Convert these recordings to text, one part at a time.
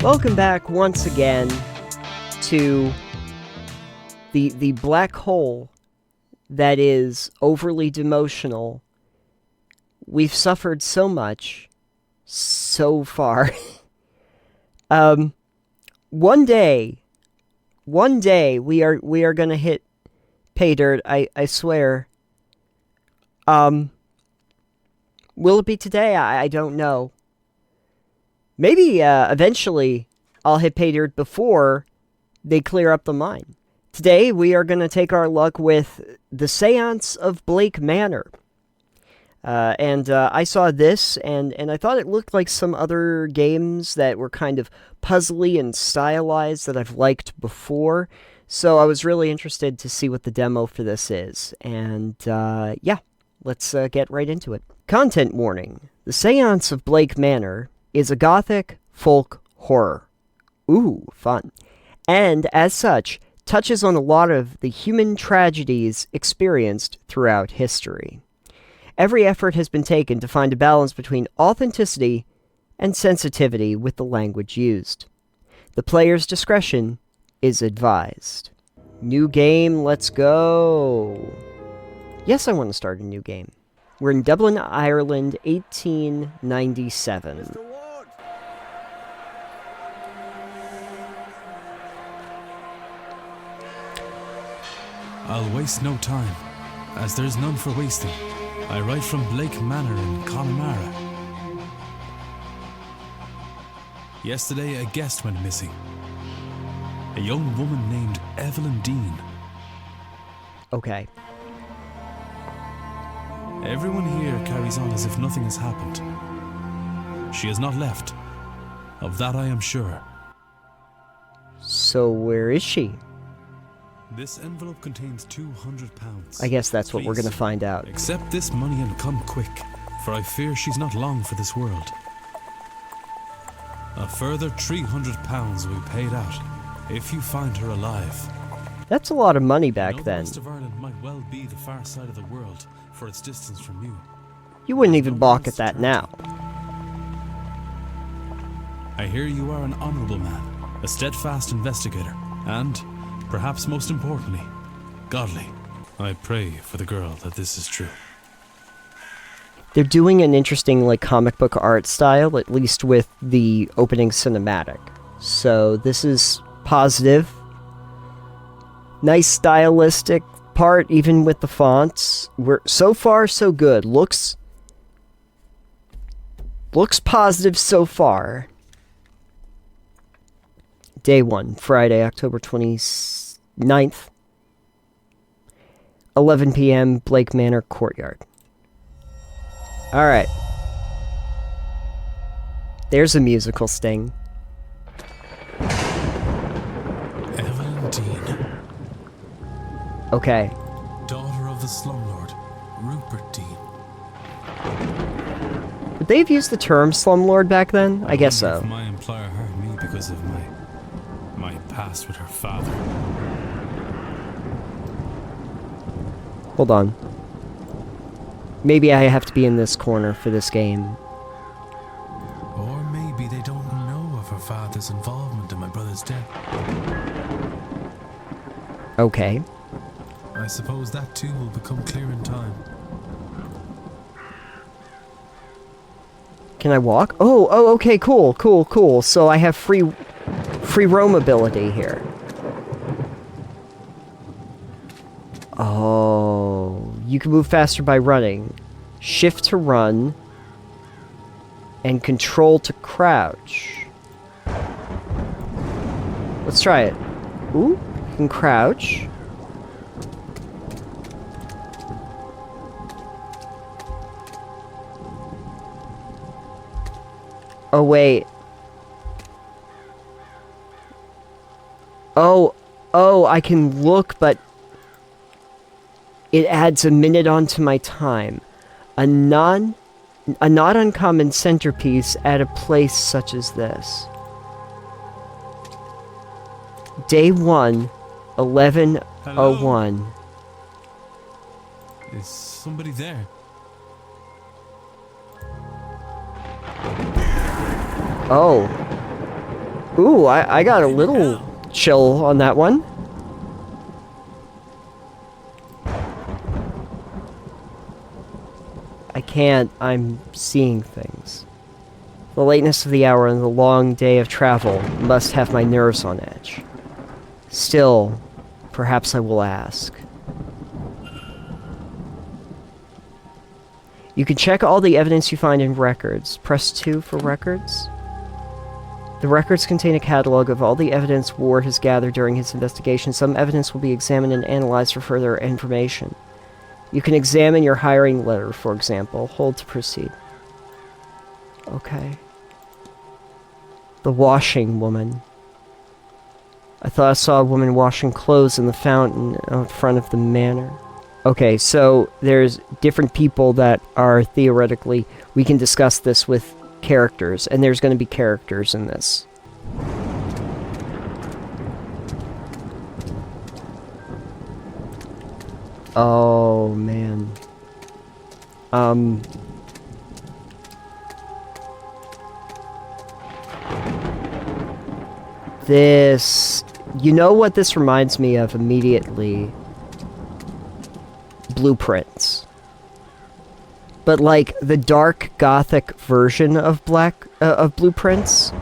Welcome back once again to the black hole that is overly demotional. We've suffered so much so far. One day we are gonna hit pay dirt. I swear. Will it be today? I don't know. Maybe eventually I'll hit pay dirt before they clear up the mine. Today we are going to take our luck with the Seance of Blake Manor. I saw this and I thought it looked like some other games that were kind of puzzly and stylized that I've liked before. So I was really interested to see what the demo for this is. And yeah, let's get right into it. Content warning. The Seance of Blake Manor is a gothic folk horror. Ooh, fun. And as such, touches on a lot of the human tragedies experienced throughout history. Every effort has been taken to find a balance between authenticity and sensitivity with the language used. The player's discretion is advised. New game, let's go. Yes, I want to start a new game. We're in Dublin, Ireland, 1897. I'll waste no time, as there's none for wasting. I write from Blake Manor in Connemara. Yesterday a guest went missing. A young woman named Evelyn Dean. Okay. Everyone here carries on as if nothing has happened. She has not left. Of that I am sure. So where is she? This envelope contains £200. I guess that's what we're Please, gonna find out. accept this money and come quick, for I fear she's not long for this world. A further £300 will be paid out if you find her alive. That's a lot of money back The then. rest of Ireland might well be the far side of the world for its distance from you. You wouldn't even balk at that now. I hear you are an honourable man, a steadfast investigator, and, perhaps most importantly, godly. I pray for the girl that this is true. They're doing an interesting, like, comic book art style, at least with the opening cinematic. So this is positive. Nice stylistic part, even with the fonts. We're so far so good. Looks positive so far. Day 1, Friday, October 29th. 11 p.m., Blake Manor Courtyard. Alright. There's a musical sting. Evelyn Dean. Okay. Daughter of the slumlord, Rupert Dean. Would they have used the term slumlord back then? I guess If so. my employer hired me because of my past with her father. Hold on. Maybe I have to be in this corner for this game. Or maybe they don't know of her father's involvement in my brother's death. Okay. I suppose that too will become clear in time. Can I walk? Oh, okay, cool. So I have free roam ability here. Oh, you can move faster by running. Shift to run. And control to crouch. Let's try it. Ooh, you can crouch. Oh, wait. Oh, I can look, but it adds a minute onto my time. A not uncommon centerpiece at a place such as this. Day 1, 11:01. Is somebody there? Oh. Ooh, I got a little chill on that one. I can't. I'm seeing things. The lateness of the hour and the long day of travel must have my nerves on edge. Still, perhaps I will ask. You can check all the evidence you find in records. Press 2 for records. The records contain a catalog of all the evidence Ward has gathered during his investigation. Some evidence will be examined and analyzed for further information. You can examine your hiring letter, for example. Hold to proceed. Okay. The washing woman. I thought I saw a woman washing clothes in the fountain out front of the manor. Okay, so there's different people that are theoretically... We can discuss this with characters, and there's going to be characters in this. Oh, man. This... You know what this reminds me of immediately? Blueprints. But like the dark gothic version of Blueprints.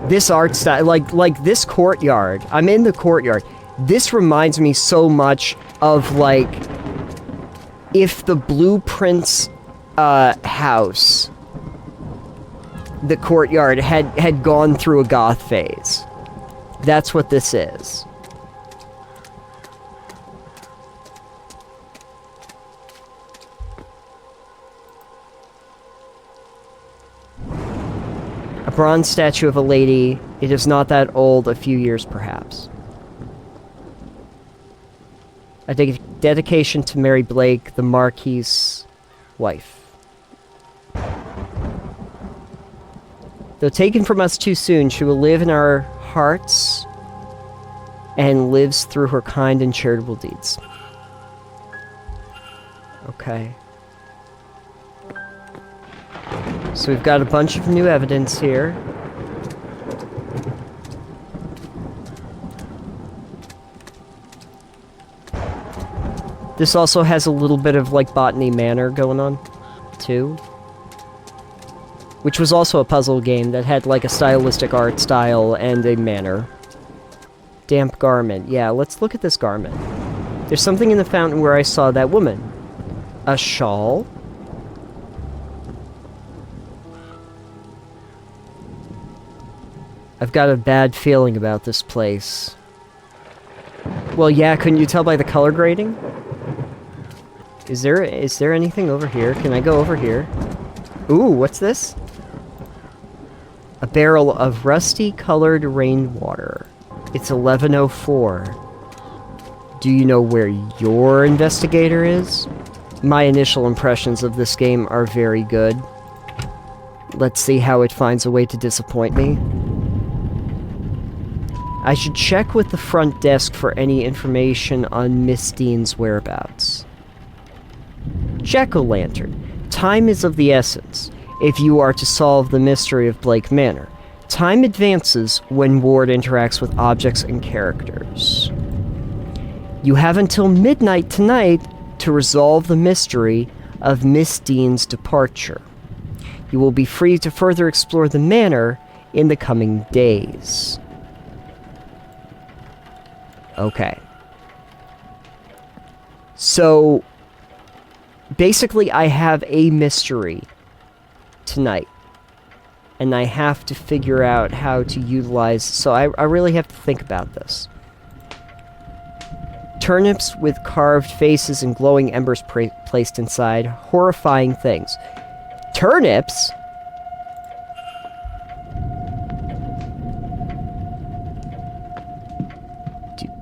This art style, like this courtyard. I'm in the courtyard. This reminds me so much of like if the Blueprints house, the courtyard had gone through a goth phase. That's what this is. A bronze statue of a lady. It is not that old, a few years perhaps. A dedication to Mary Blake, the Marquis's wife. Though taken from us too soon, she will live in our hearts and lives through her kind and charitable deeds. Okay. So we've got a bunch of new evidence here. This also has a little bit of like Botany Manor going on, too. Which was also a puzzle game that had like a stylistic art style and a manor. Damp garment. Yeah, let's look at this garment. There's something in the fountain where I saw that woman. A shawl? I've got a bad feeling about this place. Well, yeah, couldn't you tell by the color grading? Is there anything over here? Can I go over here? Ooh, what's this? A barrel of rusty-colored rainwater. It's 11:04. Do you know where your investigator is? My initial impressions of this game are very good. Let's see how it finds a way to disappoint me. I should check with the front desk for any information on Miss Dean's whereabouts. Jack-o'-lantern. Time is of the essence if you are to solve the mystery of Blake Manor. Time advances when Ward interacts with objects and characters. You have until midnight tonight to resolve the mystery of Miss Dean's departure. You will be free to further explore the manor in the coming days. Okay. So, basically I have a mystery tonight. And I have to figure out how to utilize... So I really have to think about this. Turnips with carved faces and glowing embers placed inside. Horrifying things. Turnips?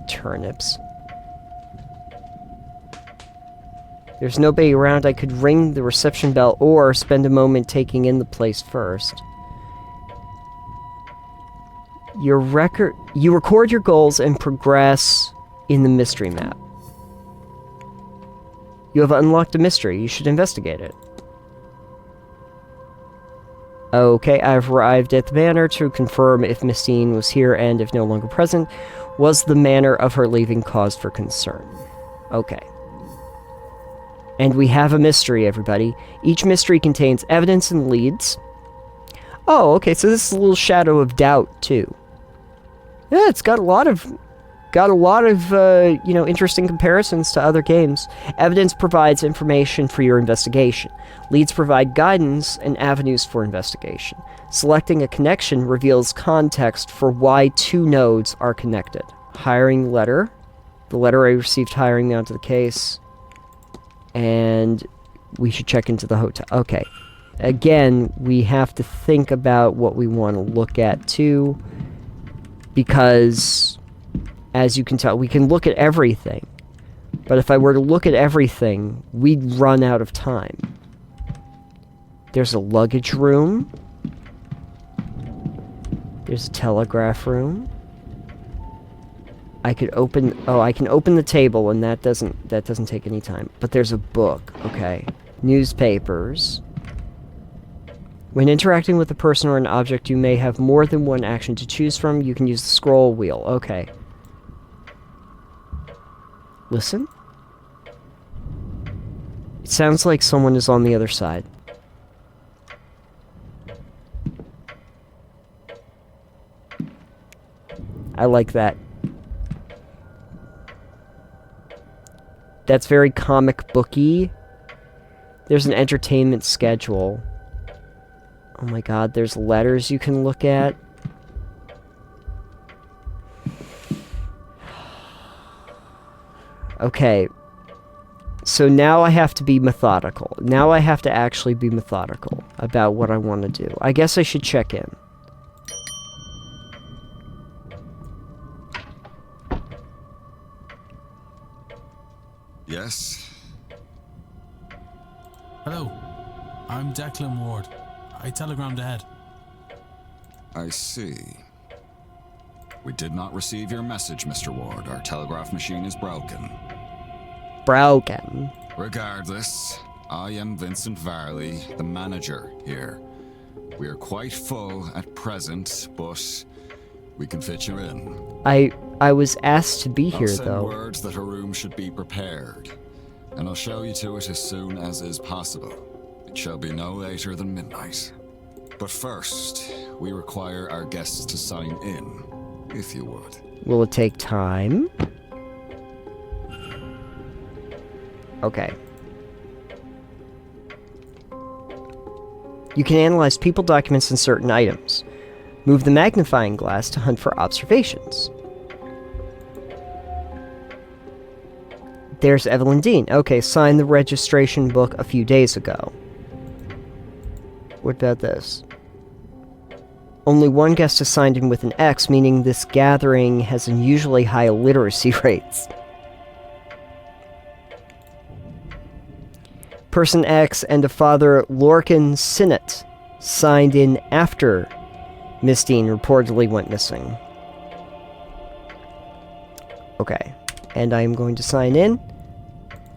Turnips. There's nobody around. I could ring the reception bell or spend a moment taking in the place first. You record your goals and progress in the mystery map. You have unlocked a mystery. You should investigate it. Okay, I've arrived at the manor to confirm if Miss Dean was here and, if no longer present, was the manner of her leaving cause for concern. Okay. And we have a mystery, everybody. Each mystery contains evidence and leads. Oh, okay, so this is a little shadow of doubt, too. Yeah, it's got a lot of interesting comparisons to other games. Evidence provides information for your investigation. Leads provide guidance and avenues for investigation. Selecting a connection reveals context for why two nodes are connected. Hiring letter. The letter I received hiring me onto the case. And we should check into the hotel. Okay. Again, we have to think about what we want to look at, too. Because, as you can tell, we can look at everything. But if I were to look at everything, we'd run out of time. There's a luggage room. There's a telegraph room. I can open the table, and that doesn't take any time. But there's a book, okay. Newspapers. When interacting with a person or an object, you may have more than one action to choose from. You can use the scroll wheel, okay. Listen? It sounds like someone is on the other side. I like that. That's very comic booky. There's an entertainment schedule. Oh my god, there's letters you can look at. Okay. So now I have to be methodical. Now I have to actually be methodical about what I want to do. I guess I should check in. Yes? Hello. I'm Declan Ward. I telegrammed ahead. I see. We did not receive your message, Mr. Ward. Our telegraph machine is broken. Broken. Regardless, I am Vincent Varley, the manager here. We are quite full at present, but we can fit you in. I was asked to be I'll here, send though. words that a room should be prepared, and I'll show you to it as soon as is possible. It shall be no later than midnight. But first, we require our guests to sign in, if you would. Will it take time? Okay. You can analyze people, documents, and certain items. Move the magnifying glass to hunt for observations. There's Evelyn Dean. Okay, signed the registration book a few days ago. What about this? Only one guest has signed in with an X, meaning this gathering has unusually high literacy rates. Person X and a Father Lorcan Sinnott signed in after Miss Dean reportedly went missing. Okay. And I'm going to sign in.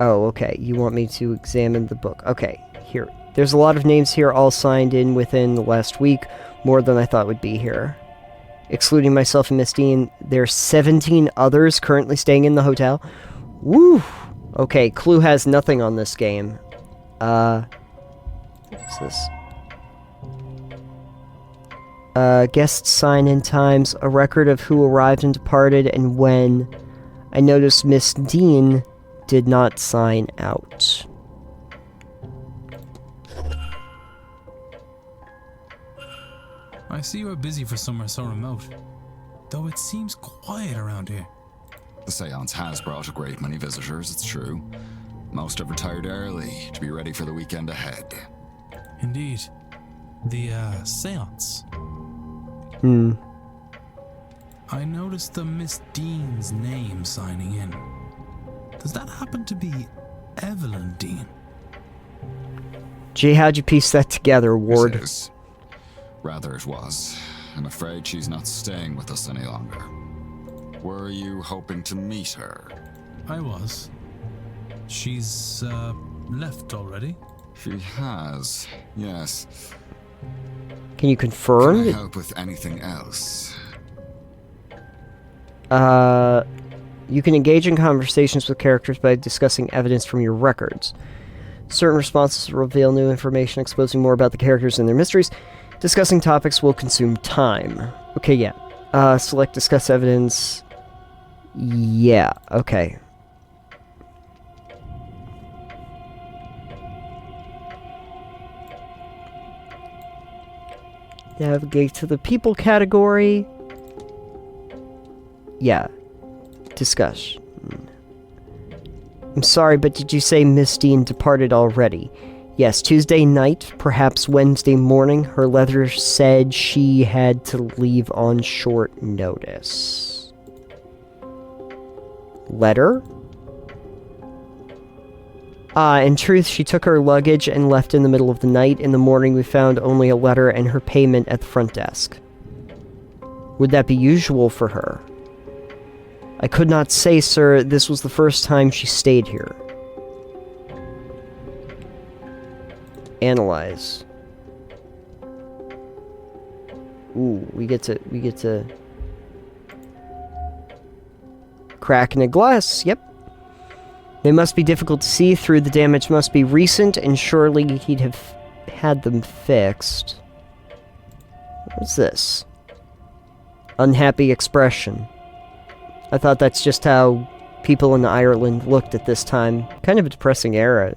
Oh, okay. You want me to examine the book. Okay, here. There's a lot of names here all signed in within the last week. More than I thought would be here. Excluding myself and Miss Dean, there's 17 others currently staying in the hotel. Woo! Okay, Clue has nothing on this game. What's this? Guest sign-in times, a record of who arrived and departed and when. I noticed Miss Dean did not sign out. I see you are busy for somewhere so remote, though it seems quiet around here. The seance has brought a great many visitors, it's true. Most have retired early to be ready for the weekend ahead. Indeed. The, seance. I noticed the Miss Dean's name signing in. Does that happen to be Evelyn Dean? Gee, how'd you piece that together, Ward? It is. Rather it was. I'm afraid she's not staying with us any longer. Were you hoping to meet her? I was. She's, left already? She has, yes. Can you confirm? Can I help with anything else? You can engage in conversations with characters by discussing evidence from your records. Certain responses reveal new information, exposing more about the characters and their mysteries. Discussing topics will consume time. Okay, yeah. Select discuss evidence. Yeah, okay. Navigate to the people category. Yeah. Discuss. I'm sorry, but did you say Miss Dean departed already? Yes, Tuesday night, perhaps Wednesday morning. Her letter said she had to leave on short notice. Letter? In truth, she took her luggage and left in the middle of the night. In the morning, we found only a letter and her payment at the front desk. Would that be usual for her? I could not say, sir. This was the first time she stayed here. Analyze. Ooh, we get to crack in a glass. Yep. They must be difficult to see through. The damage must be recent, and surely he'd have had them fixed. What's this? Unhappy expression. I thought that's just how people in Ireland looked at this time. Kind of a depressing era.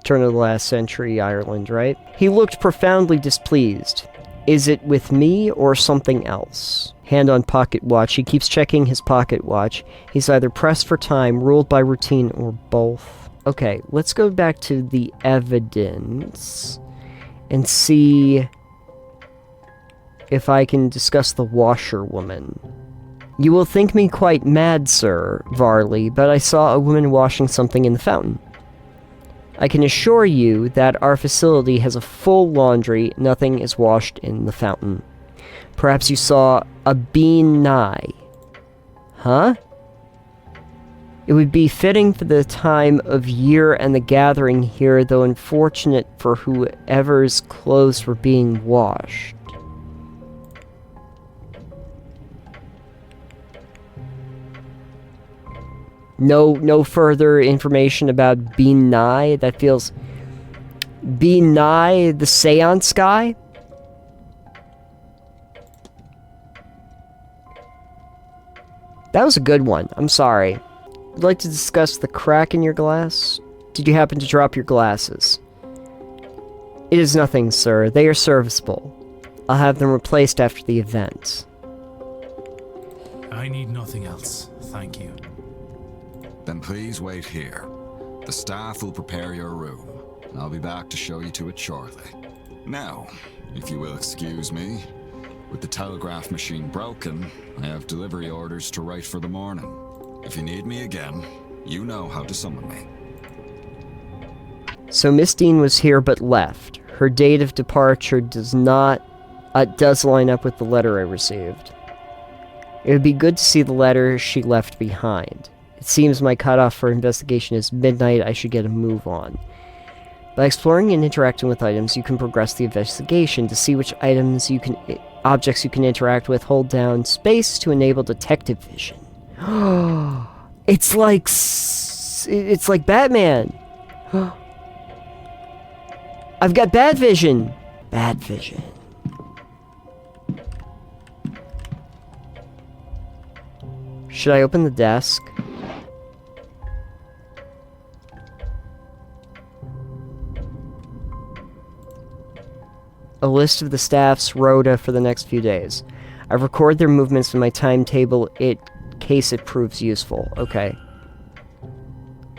Turn of the last century Ireland, right? He looked profoundly displeased. Is it with me or something else? Hand on pocket watch. He keeps checking his pocket watch. He's either pressed for time, ruled by routine, or both. Okay, let's go back to the evidence and see if I can discuss the washerwoman. You will think me quite mad, Sir Varley, but I saw a woman washing something in the fountain. I can assure you that our facility has a full laundry. Nothing is washed in the fountain. Perhaps you saw a bean nigh. Huh? It would be fitting for the time of year and the gathering here, though unfortunate for whoever's clothes were being washed. No further information about Bean Nye. That feels... Bean Nye, the seance guy? That was a good one. I'm sorry. Would like to discuss the crack in your glass? Did you happen to drop your glasses? It is nothing, sir. They are serviceable. I'll have them replaced after the event. I need nothing else, thank you. Then please wait here. The staff will prepare your room, and I'll be back to show you to it shortly. Now, if you will excuse me, with the telegraph machine broken, I have delivery orders to write for the morning. If you need me again, you know how to summon me. So Miss Dean was here but left. Her date of departure does line up with the letter I received. It would be good to see the letter she left behind. It seems my cutoff for investigation is midnight. I should get a move on. By exploring and interacting with items, you can progress the investigation. To see which objects you can interact with, hold down space to enable detective vision. It's like Batman. I've got bad vision. Bad vision. Should I open the desk? A list of the staff's rota for the next few days. I record their movements in my timetable in case it proves useful. Okay.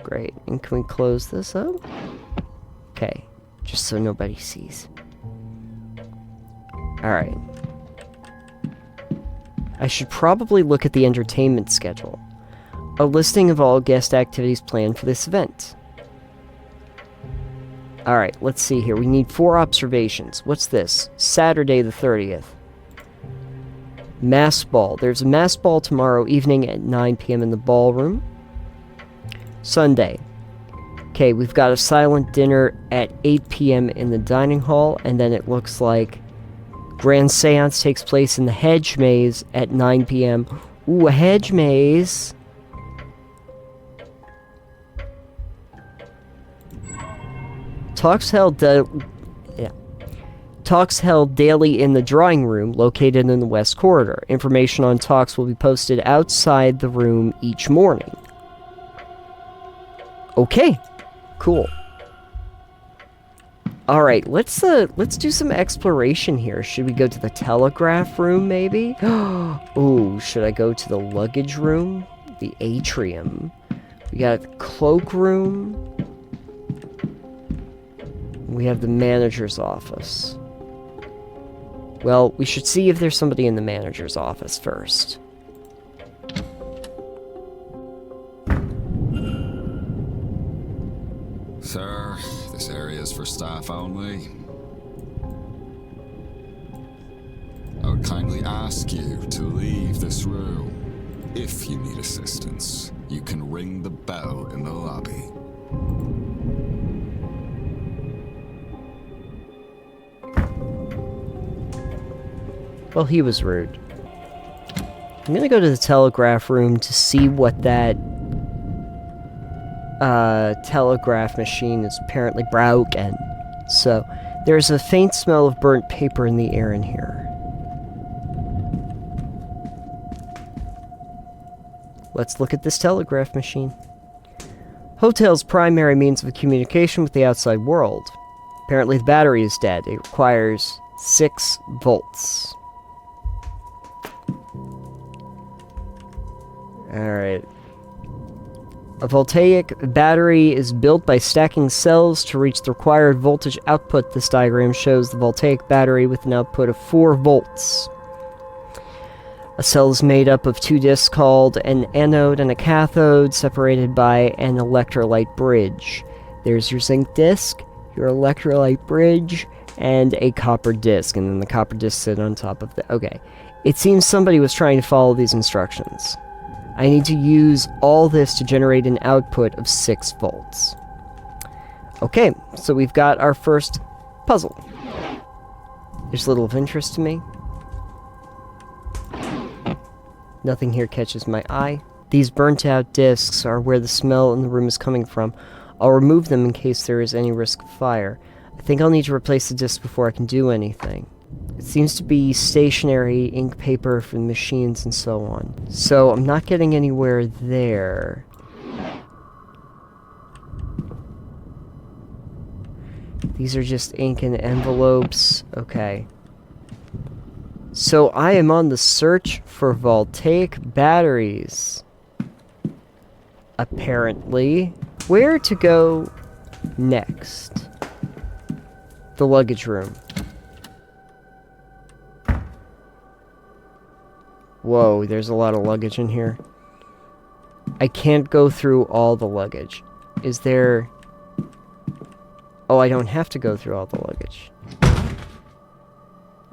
Great. And can we close this up? Okay. Just so nobody sees. Alright. I should probably look at the entertainment schedule. A listing of all guest activities planned for this event. Alright, let's see here. We need 4 observations. What's this? Saturday the 30th. Mass ball. There's a mass ball tomorrow evening at 9 p.m. in the ballroom. Sunday. Okay, we've got a silent dinner at 8 p.m. in the dining hall, and then it looks like Grand Seance takes place in the hedge maze at 9 p.m. Ooh, a hedge maze. Talks held daily in the drawing room located in the West Corridor. Information on talks will be posted outside the room each morning. Okay, cool. All right, let's do some exploration here. Should we go to the telegraph room, maybe? Ooh, should I go to the luggage room? The atrium. We got the cloak room. We have the manager's office. Well, we should see if there's somebody in the manager's office first. Sir, this area is for staff only. I would kindly ask you to leave this room. If you need assistance, you can ring the bell in the lobby. Well, he was rude. I'm gonna go to the telegraph room to see what that telegraph machine is apparently broken. So, there's a faint smell of burnt paper in the air in here. Let's look at this telegraph machine. Hotel's primary means of communication with the outside world. Apparently the battery is dead. It requires 6 volts. Alright. A voltaic battery is built by stacking cells to reach the required voltage output. This diagram shows the voltaic battery with an output of 4 volts. A cell is made up of 2 discs called an anode and a cathode, separated by an electrolyte bridge. There's your zinc disc, your electrolyte bridge, and a copper disc, and then the copper disc sit on top of the... Okay. It seems somebody was trying to follow these instructions. I need to use all this to generate an output of 6 volts. Okay, so we've got our first puzzle. There's little of interest to me. Nothing here catches my eye. These burnt out discs are where the smell in the room is coming from. I'll remove them in case there is any risk of fire. I think I'll need to replace the disc before I can do anything. It seems to be stationary, ink, paper for the machines, and so on. So I'm not getting anywhere there. These are just ink and envelopes. Okay. So I am on the search for voltaic batteries. Apparently. Where to go next? The luggage room. Whoa, there's a lot of luggage in here. I can't go through all the luggage. Is there... Oh, I don't have to go through all the luggage.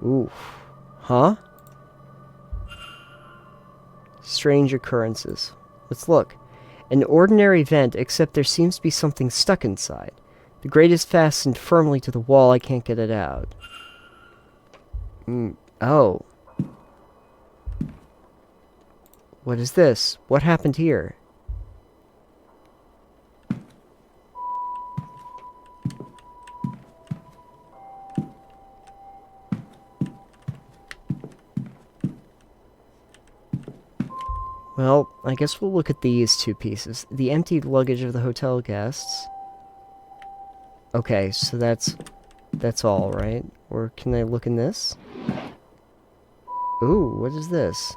Ooh. Huh? Strange occurrences. Let's look. An ordinary vent, except there seems to be something stuck inside. The grate is fastened firmly to the wall. I can't get it out. Oh. What is this? What happened here? Well, I guess we'll look at these 2 pieces. The emptied luggage of the hotel guests. Okay, so that's all, right? Or can I look in this? Ooh, what is this?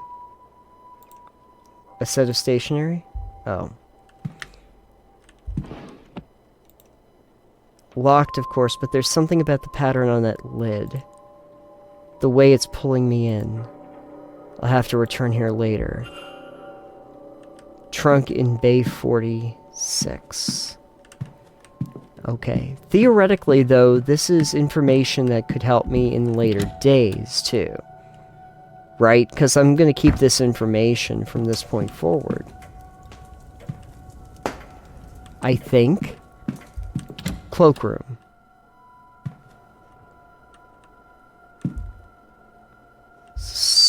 A set of stationery? Oh. Locked, of course, but there's something about the pattern on that lid. The way it's pulling me in. I'll have to return here later. Trunk in Bay 46. Okay. Theoretically, though, this is information that could help me in later days, too. Right? Because I'm going to keep this information from this point forward. I think. Cloakroom.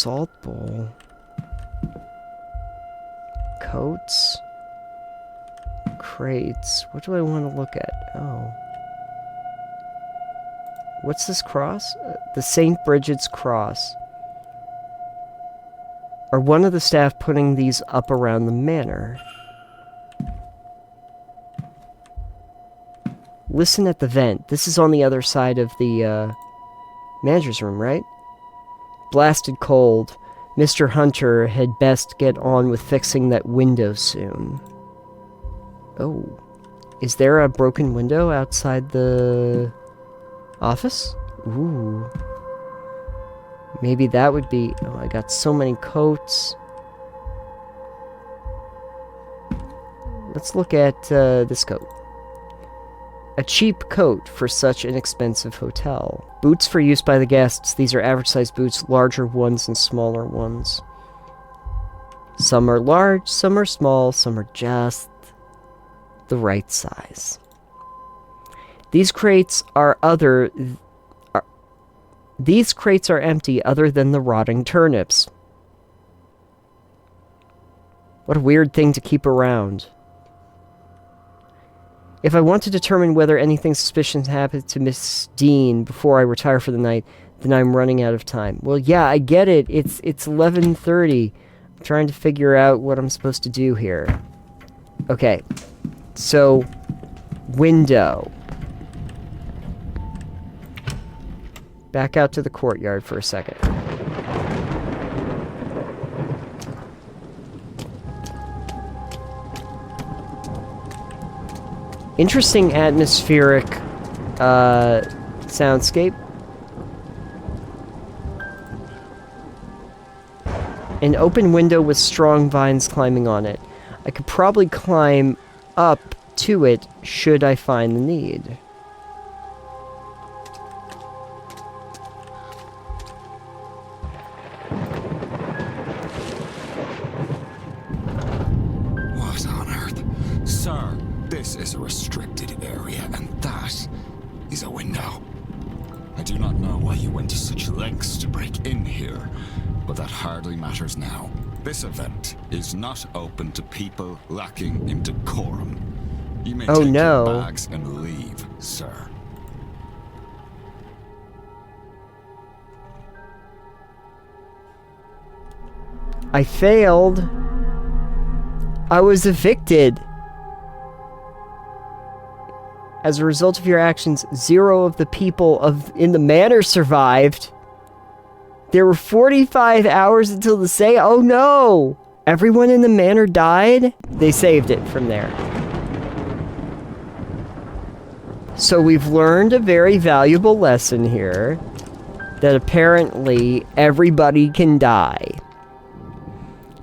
salt bowl. Coats. Crates. What do I want to look at? Oh. What's this cross? The St. Bridget's cross. Are one of the staff putting these up around the manor? Listen at the vent. This is on the other side of the, manager's room, right? Blasted cold. Mr. Hunter had best get on with fixing that window soon. Oh. Is there a broken window outside the office? Ooh. Maybe that would be... Oh, I got so many coats. Let's look at this coat. A cheap coat for such an expensive hotel. Boots for use by the guests. These are average-sized boots, larger ones and smaller ones. Some are large, some are small, some are just the right size. These crates are empty other than the rotting turnips. What a weird thing to keep around. If I want to determine whether anything suspicious happened to Miss Dean before I retire for the night, then I'm running out of time. Well, yeah, I get it. It's 11:30. I'm trying to figure out what I'm supposed to do here. Okay. So, window. Back out to the courtyard for a second. Interesting atmospheric soundscape. An open window with strong vines climbing on it. I could probably climb up to it should I find the need. What on earth? Sir, this is a restricted area, and that is a window. I do not know why you went to such lengths to break in here, but that hardly matters now. This event is not open to people lacking in decorum. You may take your bags and leave, sir. I failed. I was evicted. As a result of your actions, 0 of the people in the manor survived. There were 45 hours until the say. Oh no! Everyone in the manor died? They saved it from there. So we've learned a very valuable lesson here. That apparently everybody can die.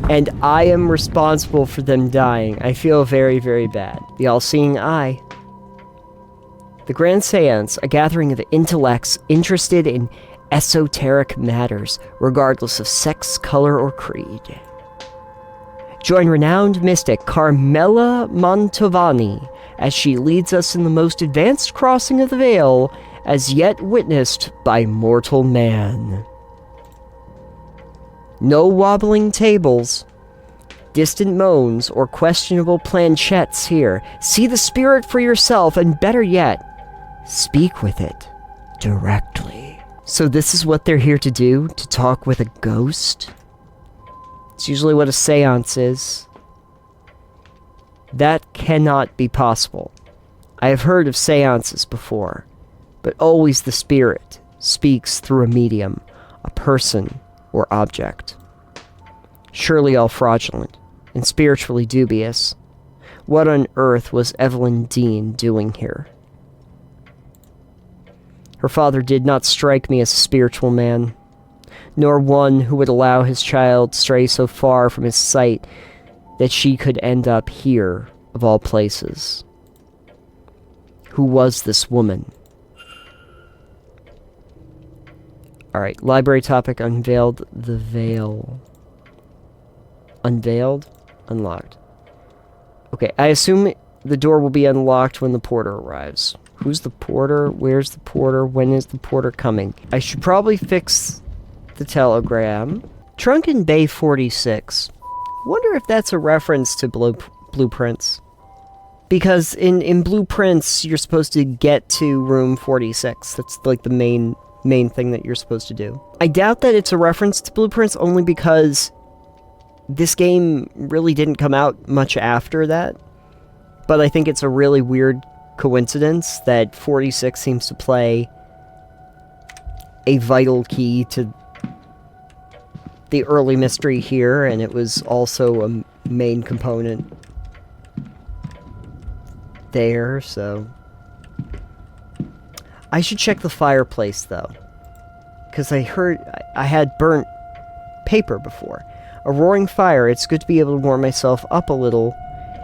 And I am responsible for them dying. I feel very, very bad. The all-seeing eye. The Grand Seance, a gathering of intellects interested in esoteric matters, regardless of sex, color, or creed. Join renowned mystic Carmela Mantovani as she leads us in the most advanced crossing of the veil as yet witnessed by mortal man. No wobbling tables, distant moans, or questionable planchettes here. See the spirit for yourself, and better yet, speak with it directly. So this is what they're here to do? To talk with a ghost? It's usually what a seance is. That cannot be possible. I have heard of seances before, but always the spirit speaks through a medium, a person, or object. Surely all fraudulent and spiritually dubious. What on earth was Evelyn Dean doing here? Her father did not strike me as a spiritual man, nor one who would allow his child stray so far from his sight that she could end up here, of all places. Who was this woman? Alright, library topic, unveiled the veil. Unveiled? Unlocked. Okay, I assume the door will be unlocked when the porter arrives. Who's the porter? Where's the porter? When is the porter coming? I should probably fix the telegram. Drunken Bay 46. Wonder if that's a reference to blueprints. Because in blueprints, you're supposed to get to room 46. That's like the main thing that you're supposed to do. I doubt that it's a reference to blueprints only because this game really didn't come out much after that. But I think it's a really weird coincidence that 46 seems to play a vital key to the early mystery here, and it was also a main component there, so... I should check the fireplace, though. Because I heard I had burnt paper before. A roaring fire, it's good to be able to warm myself up a little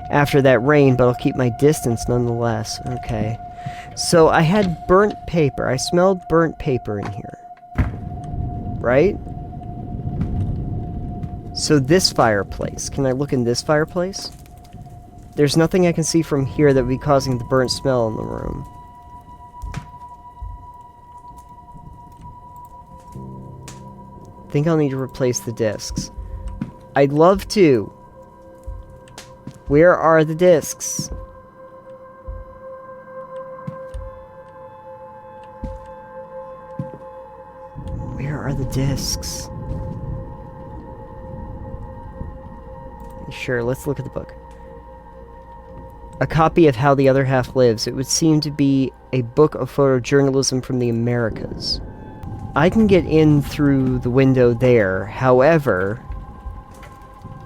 after that rain, but I'll keep my distance nonetheless. Okay. So I had burnt paper. I smelled burnt paper in here. Right? So this fireplace. Can I look in this fireplace? There's nothing I can see from here that would be causing the burnt smell in the room. I think I'll need to replace the discs. I'd love to. Where are the discs? Where are the discs? Sure, let's look at the book. A copy of How the Other Half Lives. It would seem to be a book of photojournalism from the Americas. I can get in through the window there. However,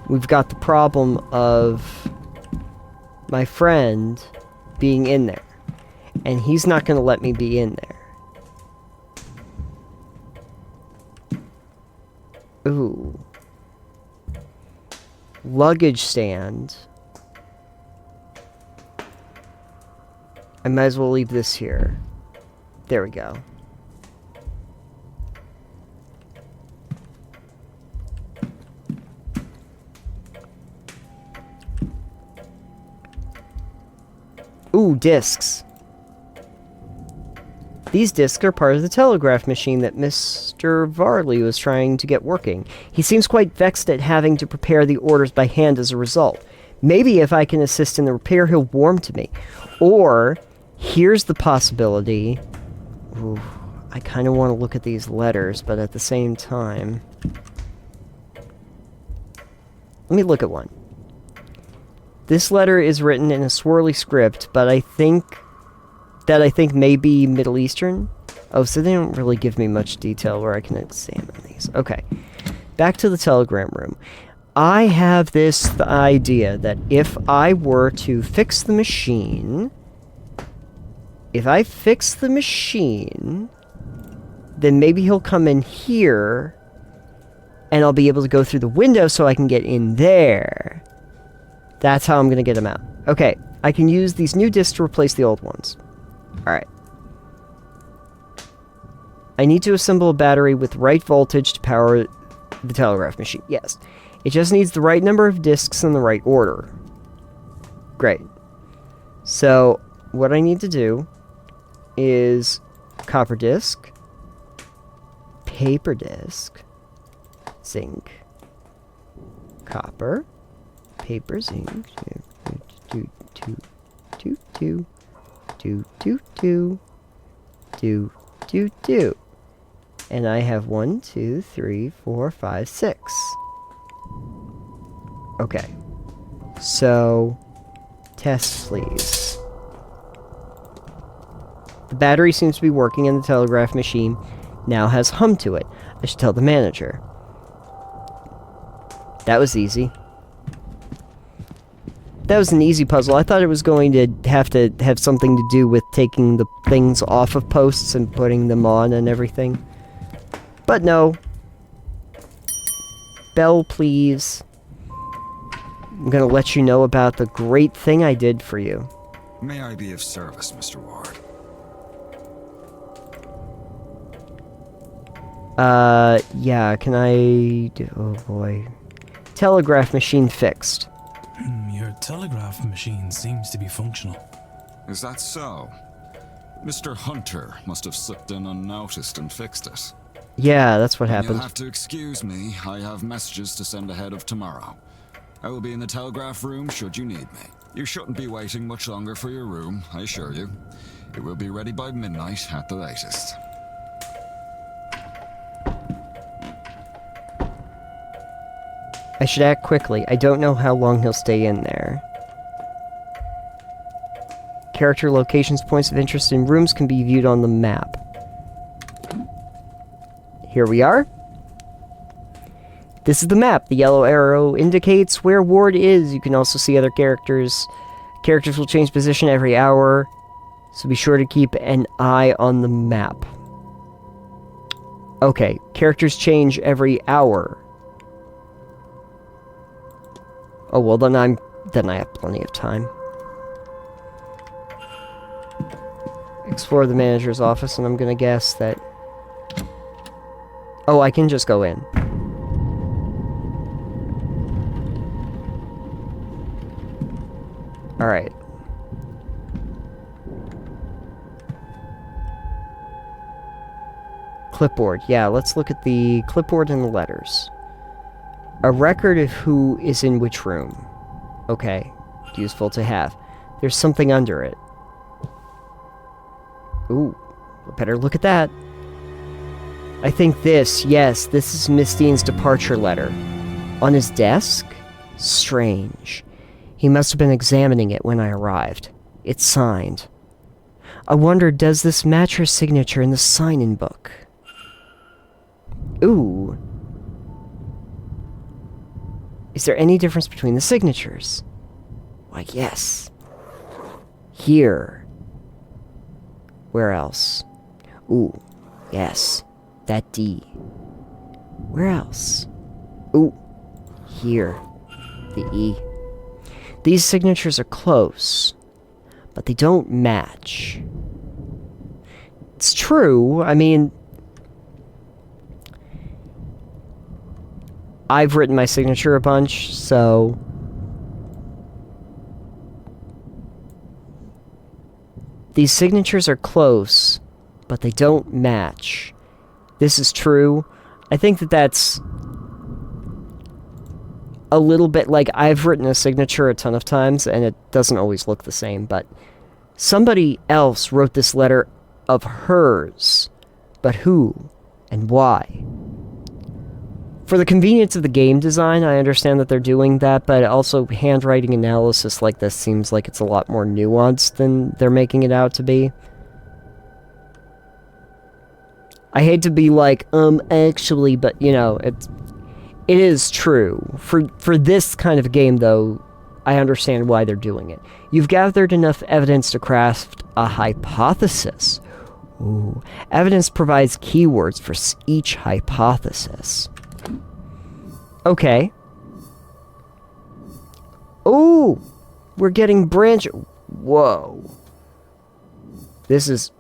we've got the problem of my friend being in there. And he's not going to let me be in there. Ooh. Luggage stand. I might as well leave this here. There we go. Ooh, discs. These discs are part of the telegraph machine that Mr. Varley was trying to get working. He seems quite vexed at having to prepare the orders by hand as a result. Maybe if I can assist in the repair, he'll warm to me. Or, here's the possibility... Ooh, I kind of want to look at these letters, but at the same time... Let me look at one. This letter is written in a swirly script, but I think may be Middle Eastern. Oh, so they don't really give me much detail where I can examine these. Okay. Back to the telegram room. I have this idea that if I were to fix the machine... If I fix the machine... Then maybe he'll come in here... And I'll be able to go through the window so I can get in there. That's how I'm going to get him out. Okay, I can use these new discs to replace the old ones. Alright. I need to assemble a battery with the right voltage to power the telegraph machine. Yes. It just needs the right number of discs in the right order. Great. So, what I need to do is copper disc, paper disc, zinc, copper, paper, zinc, do. And I have 1, 2, 3, 4, 5, 6. Okay. So, test please. The battery seems to be working and the telegraph machine now has hum to it. I should tell the manager. That was easy. That was an easy puzzle. I thought it was going to have something to do with taking the things off of posts and putting them on and everything. But no. Bell, please. I'm gonna let you know about the great thing I did for you. May I be of service, Mr. Ward? Yeah, can I do... Oh, boy. Telegraph machine fixed. Your telegraph machine seems to be functional. Is that so? Mr. Hunter must have slipped in unnoticed and fixed it. Yeah, that's what You'll happened. have to excuse me. I have messages to send ahead of tomorrow. I will be in the telegraph room should you need me. You shouldn't be waiting much longer for your room, I assure you. It will be ready by midnight at the latest. I should act quickly. I don't know how long he'll stay in there. Character locations, points of interest in rooms can be viewed on the map. Here we are. This is the map. The yellow arrow indicates where Ward is. You can also see other characters. Characters will change position every hour, so be sure to keep an eye on the map. Okay, characters change every hour. Oh, well, then I have plenty of time. Explore the manager's office, and I'm gonna guess that... Oh, I can just go in. Alright. Clipboard. Yeah, let's look at the clipboard and the letters. A record of who is in which room. Okay. Useful to have. There's something under it. Ooh. Better look at that. I think this, yes, this is Miss Dean's departure letter. On his desk? Strange. He must have been examining it when I arrived. It's signed. I wonder, does this match her signature in the sign-in book? Ooh. Is there any difference between the signatures? Why, yes. Here. Where else? Ooh, yes. That D. Where else? Ooh, here. The E. These signatures are close, but they don't match. It's true, I mean... I've written my signature a bunch, so... These signatures are close, but they don't match. This is true. I think that that's a little bit like I've written a signature a ton of times, and it doesn't always look the same, but somebody else wrote this letter of hers. But who and why? For the convenience of the game design, I understand that they're doing that, but also handwriting analysis like this seems like it's a lot more nuanced than they're making it out to be. I hate to be like, actually, but, you know, it is true. For this kind of a game, though, I understand why they're doing it. You've gathered enough evidence to craft a hypothesis. Ooh. Evidence provides keywords for each hypothesis. Okay. Ooh! We're getting branch... Whoa. This is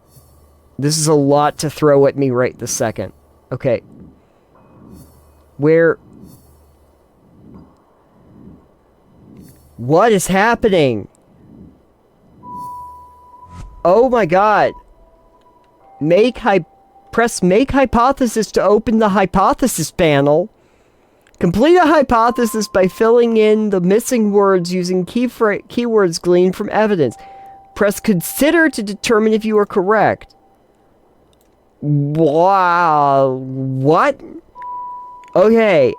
a lot to throw at me right this second. Okay. Where... What is happening? Oh my god. Press make hypothesis to open the hypothesis panel. Complete a hypothesis by filling in the missing words using keywords gleaned from evidence. Press consider to determine if you are correct. Wow. What? Okay.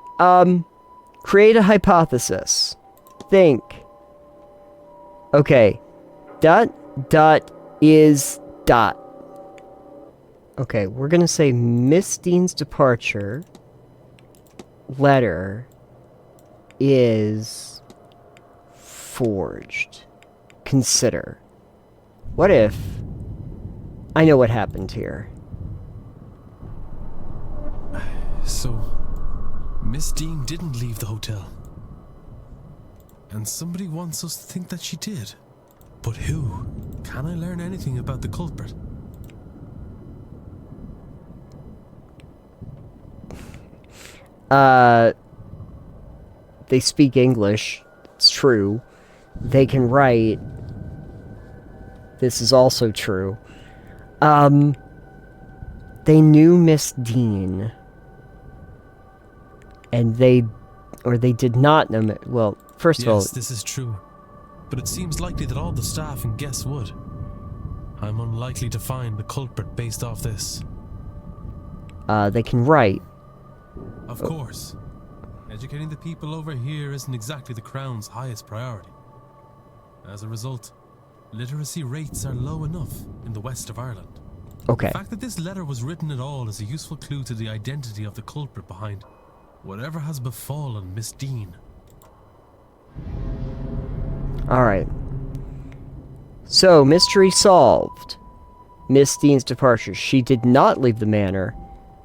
Create a hypothesis. Think. Okay. Dot is dot. Okay, we're gonna say Miss Dean's departure letter is forged. Consider. What if I know what happened here? So, Miss Dean didn't leave the hotel. And somebody wants us to think that she did. But who? Can I learn anything about the culprit? They speak English. It's true. They can write. This is also true. they knew Miss Dean. And they did not know... Well, first of all... Yes, this is true. But it seems likely that all the staff and guests would. I'm unlikely to find the culprit based off this. They can write. Of course. Educating the people over here isn't exactly the Crown's highest priority. As a result, literacy rates are low enough in the west of Ireland. Okay. The fact that this letter was written at all is a useful clue to the identity of the culprit behind whatever has befallen Miss Dean. Alright. So, mystery solved. Miss Dean's departure. She did not leave the manor.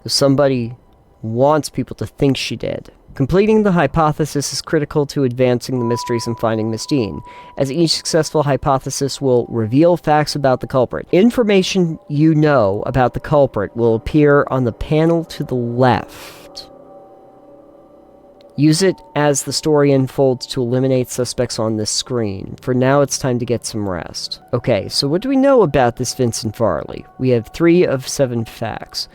Somebody wants people to think she did. Completing the hypothesis is critical to advancing the mysteries and finding Miss Dean, as each successful hypothesis will reveal facts about the culprit. Information you know about the culprit will appear on the panel to the left. Use it as the story unfolds to eliminate suspects on this screen. For now, it's time to get some rest. Okay, so what do we know about this Vincent Varley? We have 3 of 7 facts.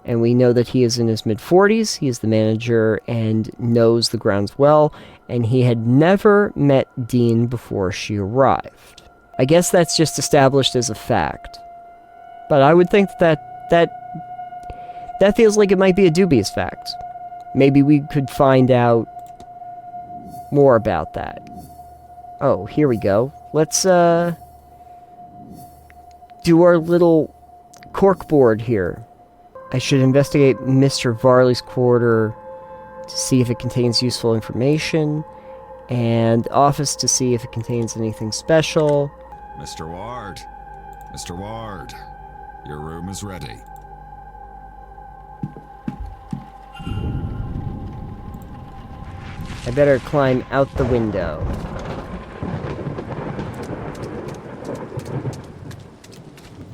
And we know that he is in his mid-40s, he is the manager and knows the grounds well, and he had never met Dean before she arrived. I guess that's just established as a fact. But I would think that feels like it might be a dubious fact. Maybe we could find out more about that. Oh, here we go. Let's, do our little corkboard here. I should investigate Mr. Varley's quarter to see if it contains useful information, and office to see if it contains anything special. Mr. Ward. Mr. Ward. Your room is ready. I better climb out the window.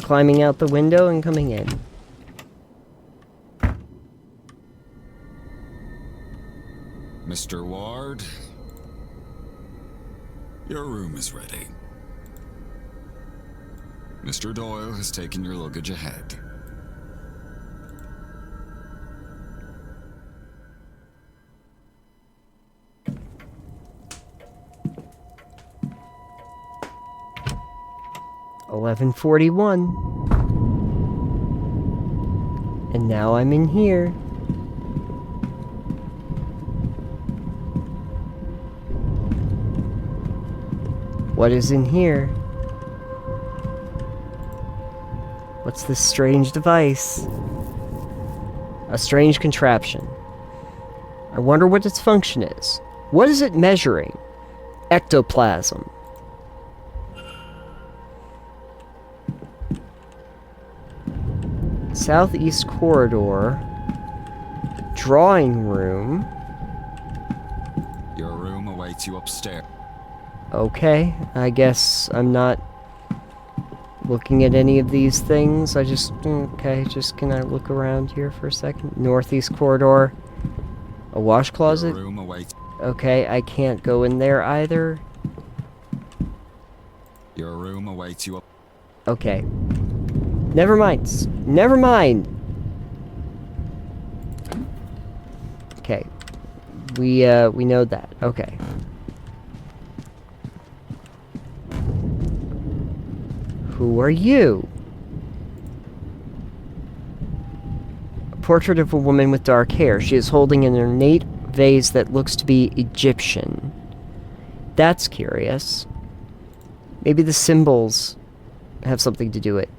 Climbing out the window and coming in. Mr. Ward. Your room is ready. Mr. Doyle has taken your luggage ahead. $11:41. And now I'm in here. What is in here? What's this strange device? A strange contraption. I wonder what its function is. What is it measuring? Ectoplasm. Southeast corridor. Drawing room. Your room awaits you upstairs. Okay, I guess I'm not looking at any of these things. Okay, just can I look around here for a second? Northeast corridor. A wash closet? Your room awaits. Okay, I can't go in there either. Your room awaits you up. Okay. Never mind. Never mind! Okay. We know that. Okay. Who are you? A portrait of a woman with dark hair. She is holding an ornate vase that looks to be Egyptian. That's curious. Maybe the symbols have something to do with it.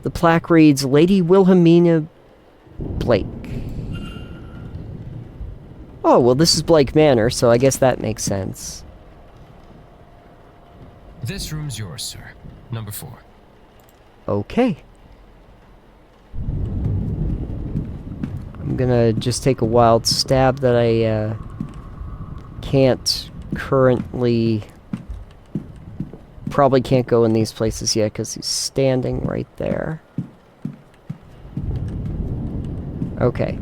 The plaque reads, Lady Wilhelmina Blake. Oh, well, this is Blake Manor, so I guess that makes sense. This room's yours, sir. Number 4. Okay. I'm gonna just take a wild stab that I can't currently... Probably can't go in these places yet because he's standing right there. Okay.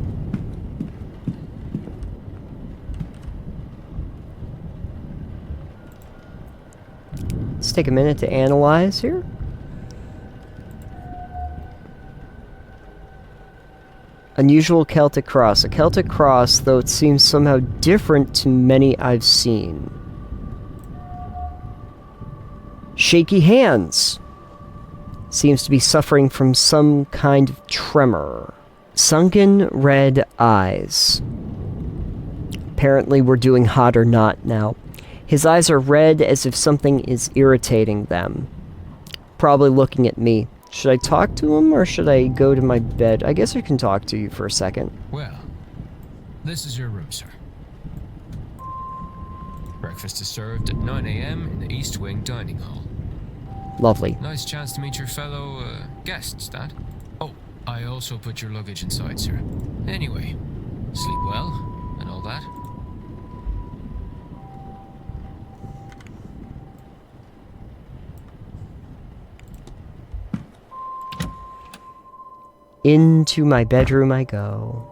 Let's take a minute to analyze here. Unusual Celtic cross. A Celtic cross, though it seems somehow different to many I've seen. Shaky hands. Seems to be suffering from some kind of tremor. Sunken red eyes. Apparently we're doing hot or not now. His eyes are red as if something is irritating them. Probably looking at me. Should I talk to him or should I go to my bed? I guess I can talk to you for a second. Well, this is your room, sir. Breakfast is served at 9 a.m. in the East Wing Dining Hall. Lovely. Nice chance to meet your fellow guests, that. Oh, I also put your luggage inside, sir. Anyway, sleep well and all that. Into my bedroom I go.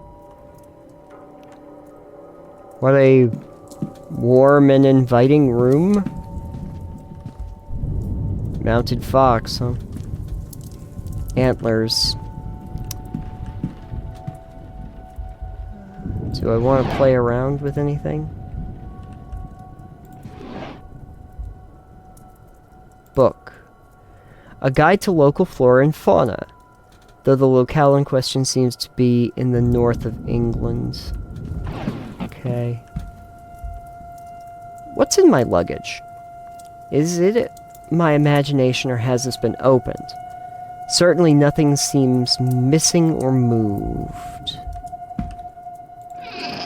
What a warm and inviting room. Mounted fox, huh? Antlers. Do I want to play around with anything? Book. A guide to local flora and fauna. Though the locale in question seems to be in the north of England. Okay. What's in my luggage? Is it my imagination or has this been opened? Certainly nothing seems missing or moved.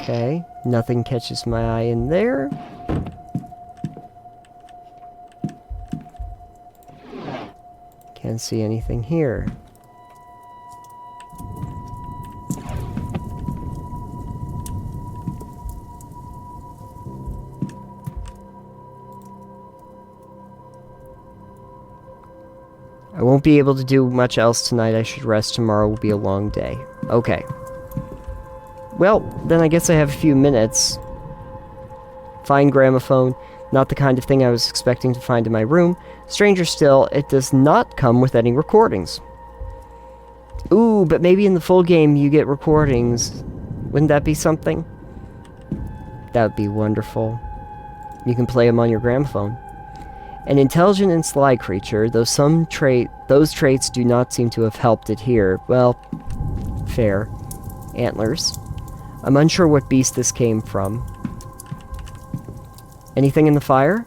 Okay, nothing catches my eye in there. Can't see anything here. I won't be able to do much else tonight. I should rest. Tomorrow will be a long day. Okay. Well, then I guess I have a few minutes. Fine gramophone. Not the kind of thing I was expecting to find in my room. Stranger still, it does not come with any recordings. Ooh, but maybe in the full game you get recordings. Wouldn't that be something? That would be wonderful. You can play them on your gramophone. An intelligent and sly creature, though those traits do not seem to have helped it here. Well, fair. Antlers. I'm unsure what beast this came from. Anything in the fire?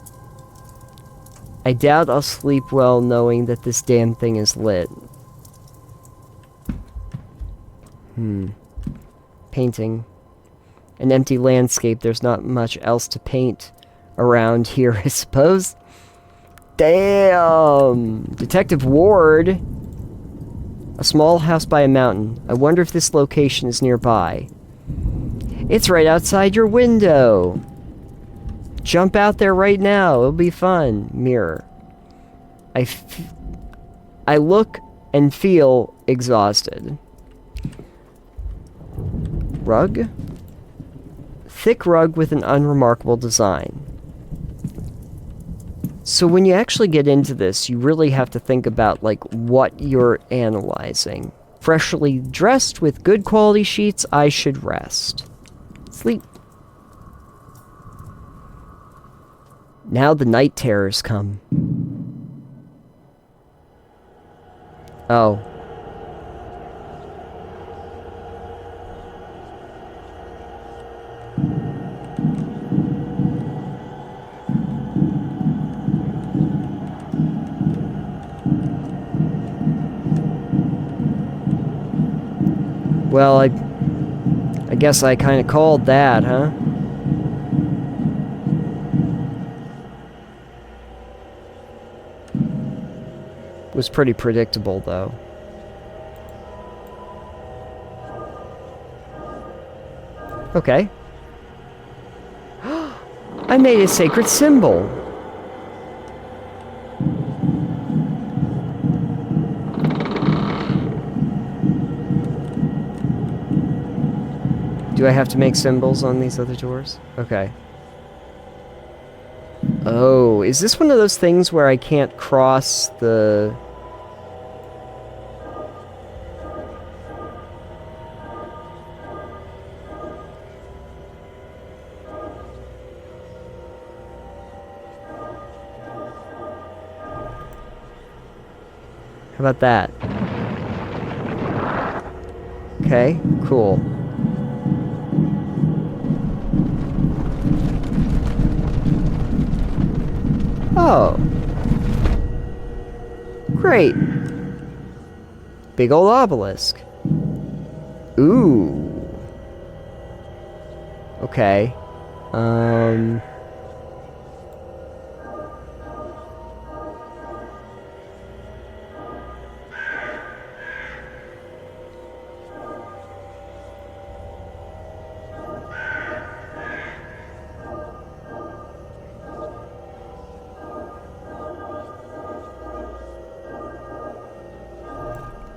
I doubt I'll sleep well knowing that this damn thing is lit. Painting. An empty landscape. There's not much else to paint around here, I suppose. Damn! Detective Ward! A small house by a mountain. I wonder if this location is nearby. It's right outside your window! Jump out there right now. It'll be fun. Mirror. I look and feel exhausted. Rug? Thick rug with an unremarkable design. So when you actually get into this, you really have to think about, like, what you're analyzing. Freshly dressed with good quality sheets, I should rest. Sleep. Now the night terrors come. Oh. Well, I guess I kind of called that, huh? It was pretty predictable, though. Okay. I made a sacred symbol. Do I have to make symbols on these other doors? Okay. Oh, is this one of those things where I can't cross the... How about that? Okay, cool. Oh. Great. Big ol' obelisk. Ooh. Okay.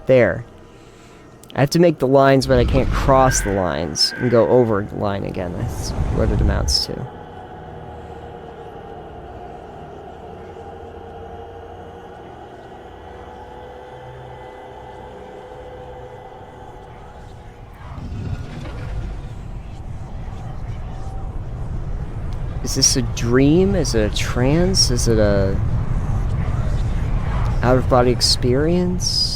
There. I have to make the lines, but I can't cross the lines and go over the line again. That's what it amounts to. Is this a dream? Is it a trance? Is it a out-of-body experience?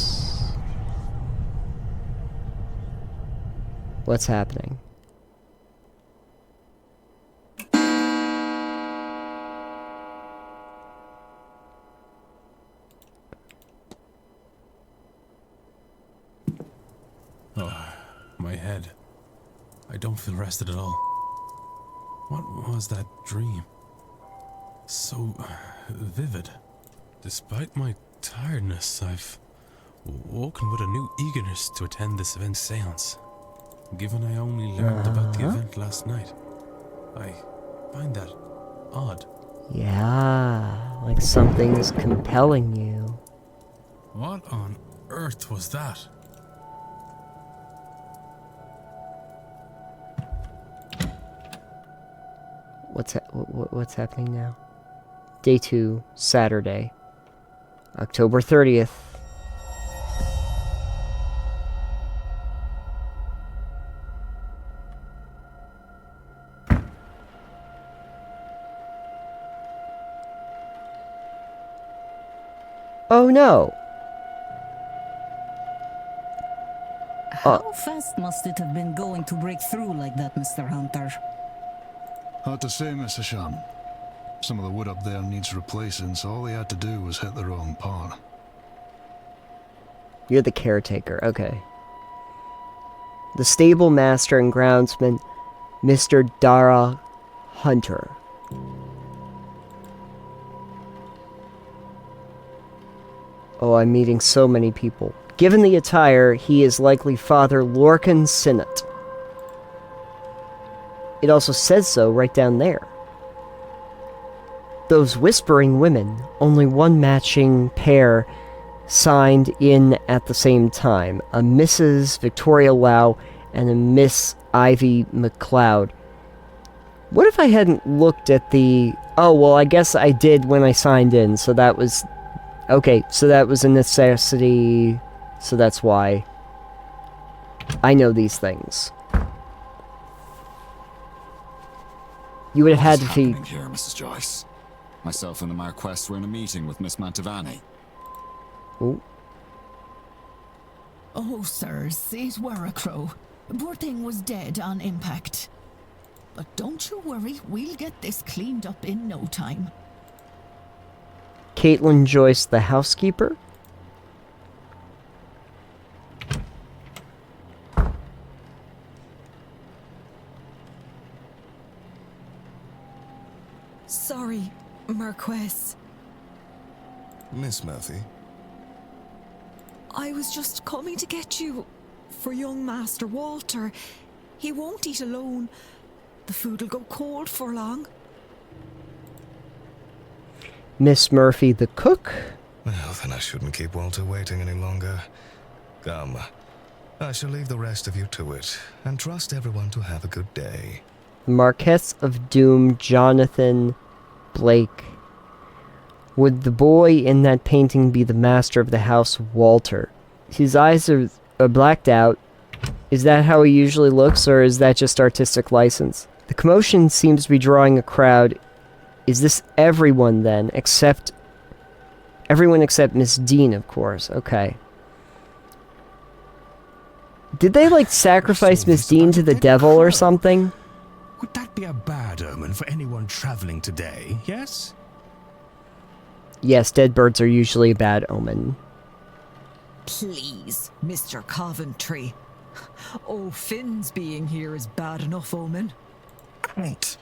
What's happening? Oh, my head. I don't feel rested at all. What was that dream? So vivid. Despite my tiredness, I've woken with a new eagerness to attend this event's seance. Given I only learned about the event last night, I find that odd. Yeah, like something's compelling you. What on earth was that? What's happening now? Day 2, Saturday, October 30th. Oh no! How fast must it have been going to break through like that, Mr. Hunter? Hard to say, Mr. Shan. Some of the wood up there needs replacing, so all they had to do was hit the wrong part. You're the caretaker, okay. The stable master and groundsman, Mr. Dara Hunter. Oh, I'm meeting so many people. Given the attire, he is likely Father Lorcan Sinnott. It also says so right down there. Those whispering women, only one matching pair signed in at the same time. A Mrs. Victoria Lau and a Miss Ivy McLeod. What if I hadn't looked at the... Oh, well, I guess I did when I signed in, so that was... Okay, so that was a necessity, so that's why I know these things. You would have had to What's happening here, Mrs. Joyce? Myself and the Marquess were in a meeting with Miss Mantovani. Oh. Oh, sirs, it were a crow. Poor thing was dead on impact. But don't you worry, we'll get this cleaned up in no time. Caitlin Joyce, the housekeeper? Sorry, Marquess. Miss Murphy? I was just coming to get you for young Master Walter. He won't eat alone. The food'll go cold for long. Miss Murphy, the cook? Well, then I shouldn't keep Walter waiting any longer. Come, I shall leave the rest of you to it, and trust everyone to have a good day. Marquess of Doom, Jonathan Blake. Would the boy in that painting be the master of the house, Walter? His eyes are blacked out. Is that how he usually looks, or is that just artistic license? The commotion seems to be drawing a crowd. Is this everyone, then, except Everyone except Miss Dean, of course. Okay. Did they, like, sacrifice Miss Dean to the devil or something? Would that be a bad omen for anyone traveling today, yes? Yes, dead birds are usually a bad omen. Please, Mr. Coventry. Oh, Finn's being here is bad enough omen. Right.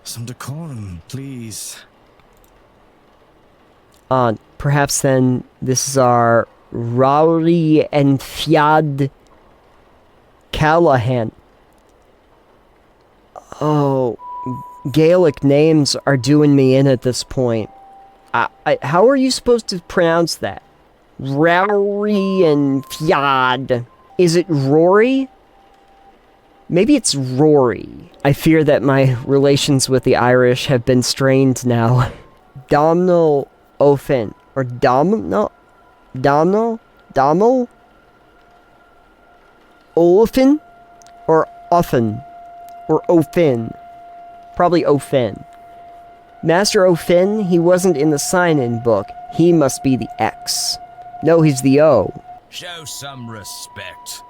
Some decorum, please. Perhaps then this is our Rowley and Fiad Callahan. Oh, Gaelic names are doing me in at this point. How are you supposed to pronounce that? Rowley and Fiad. Is it Rory? Maybe it's Rory. I fear that my relations with the Irish have been strained now. Domhnall O'Finn. Or Domhnall? O'Finn? Or O'Finn? Or O'Finn? Probably O'Finn. Master O'Finn, he wasn't in the sign-in book. He must be the X. No, he's the O. Show some respect.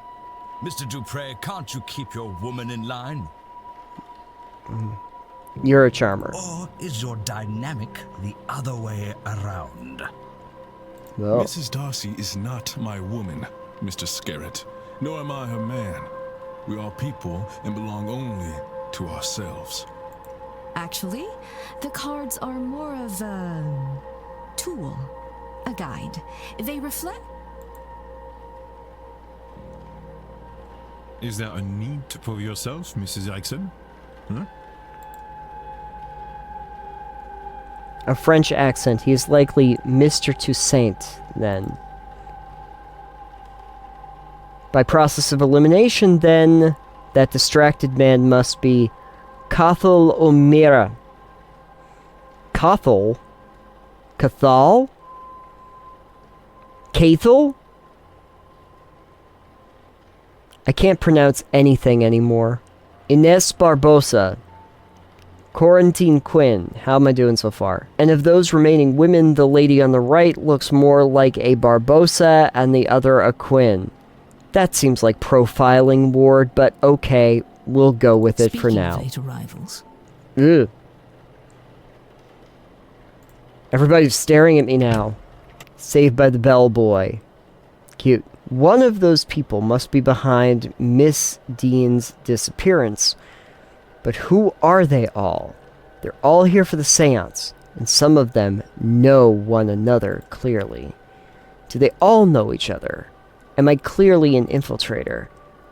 Mr. Dupre, can't you keep your woman in line? You're a charmer. Or is your dynamic the other way around? No. Mrs. Darcy is not my woman, Mr. Scarrett, nor am I her man. We are people and belong only to ourselves. Actually, the cards are more of a tool, a guide. They reflect. Is there a need to prove yourself, Mrs. Erickson? Huh? A French accent. He is likely Mr. Toussaint, then. By process of elimination, then, that distracted man must be Cathal O'Meara. Cathal? Cathal? Cathal? I can't pronounce anything anymore. Ines Barbosa. Quarantine Quinn. How am I doing so far? And of those remaining women, the lady on the right looks more like a Barbosa and the other a Quinn. That seems like profiling, Ward, but okay, we'll go with it for now. Speaking of late arrivals. Ugh. Everybody's staring at me now. Saved by the bellboy. Cute. One of those people must be behind Miss Dean's disappearance. But who are they all? They're all here for the seance, and some of them know one another clearly. Do they all know each other? Am I clearly an infiltrator?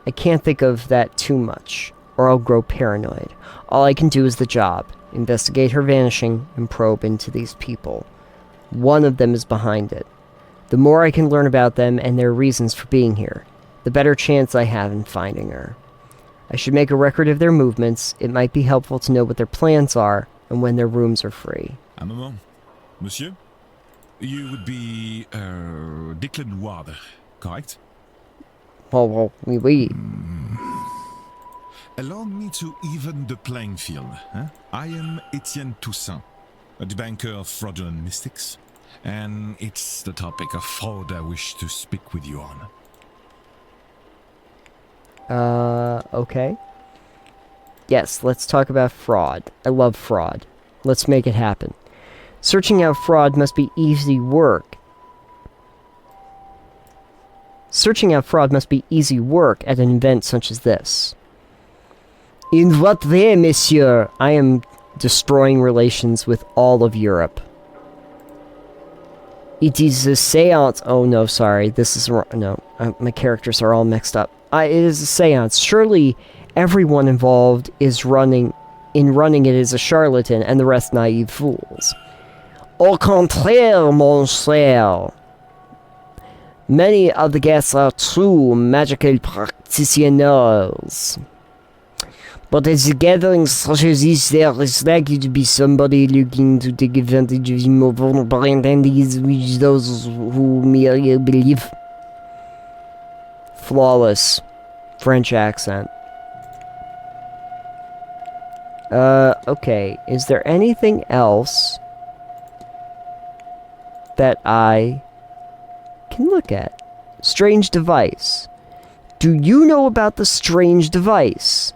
I can't think of that too much, or I'll grow paranoid. All I can do is the job. Investigate her vanishing and probe into these people. One of them is behind it. The more I can learn about them and their reasons for being here, the better chance I have in finding her. I should make a record of their movements. It might be helpful to know what their plans are and when their rooms are free. Un moment. Monsieur? You would be, Declan Ward, correct? Well, oui. Allow me to even the playing field. Huh? I am Etienne Toussaint, a debunker of fraudulent mystics, and it's the topic of fraud I wish to speak with you on. Okay. Yes, let's talk about fraud. I love fraud. Let's make it happen. Searching out fraud must be easy work. Searching out fraud must be easy work at an event such as this. In what way, monsieur? I am destroying relations with all of Europe. It is a seance. Oh, no, sorry. This is wrong. No, my characters are all mixed up. It is a seance. Surely everyone involved is running it is a charlatan and the rest naive fools. Au contraire, mon cher. Many of the guests are true magical practitioners. But at a gathering such as this, there is likely to be somebody looking to take advantage of the more vulnerable attendees, which those who merely believe. Flawless French accent. Okay. Is there anything else? that I can look at. Strange device. Do you know about the strange device?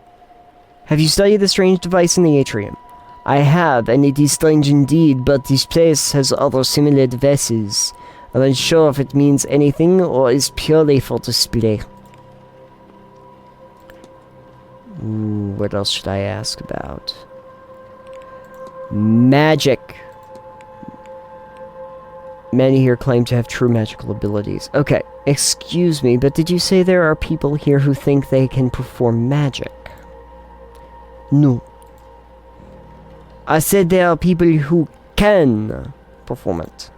Have you studied the strange device in the atrium? I have, and it is strange indeed, but this place has other similar devices. I'm unsure if it means anything or is purely for display. Ooh, what else should I ask about? Magic. Many here claim to have true magical abilities. Okay, excuse me, but did you say there are people here who think they can perform magic? No. I said there are people who can perform it.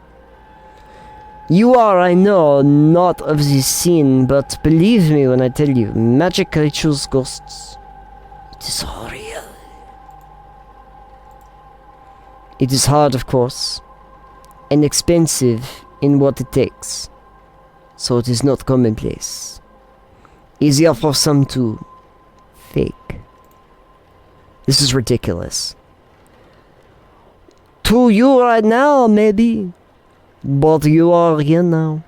You are, I know, not of the scene, but believe me when I tell you, magic rituals ghosts. It is real. It is hard, of course, and expensive in what it takes, so it is not commonplace. Easier for some to fake. This is ridiculous. To you right now, maybe, but you are here now,